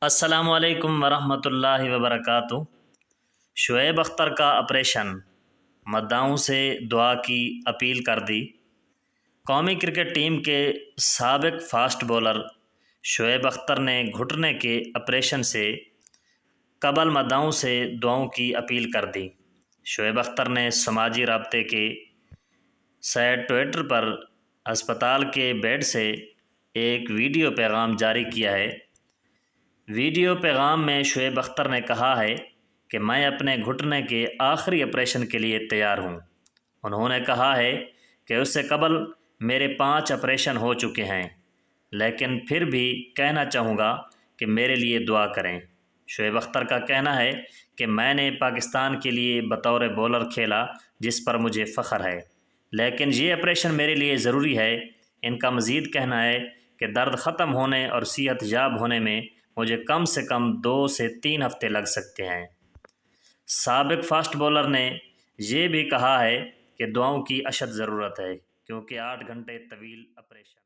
السلام علیکم ورحمۃ اللہ وبرکاتہ۔ شعیب اختر کا آپریشن، مداحوں سے دعا کی اپیل کر دی۔ قومی کرکٹ ٹیم کے سابق فاسٹ بولر شعیب اختر نے گھٹنے کے آپریشن سے قبل مداحوں سے دعاؤں کی اپیل کر دی۔ شعیب اختر نے سماجی رابطے کے سائٹ ٹویٹر پر ہسپتال کے بیڈ سے ایک ویڈیو پیغام جاری کیا ہے۔ ویڈیو پیغام میں شعیب اختر نے کہا ہے کہ میں اپنے گھٹنے کے آخری آپریشن کے لیے تیار ہوں۔ انہوں نے کہا ہے کہ اس سے قبل میرے 5 آپریشن ہو چکے ہیں، لیکن پھر بھی کہنا چاہوں گا کہ میرے لیے دعا کریں۔ شعیب اختر کا کہنا ہے کہ میں نے پاکستان کے لیے بطور بولر کھیلا، جس پر مجھے فخر ہے، لیکن یہ آپریشن میرے لیے ضروری ہے۔ ان کا مزید کہنا ہے کہ درد ختم ہونے اور صحت یاب ہونے میں مجھے کم سے کم 2 سے 3 ہفتے لگ سکتے ہیں۔ سابق فاسٹ بولر نے یہ بھی کہا ہے کہ دعاؤں کی اشد ضرورت ہے، کیونکہ 8 گھنٹے طویل آپریشن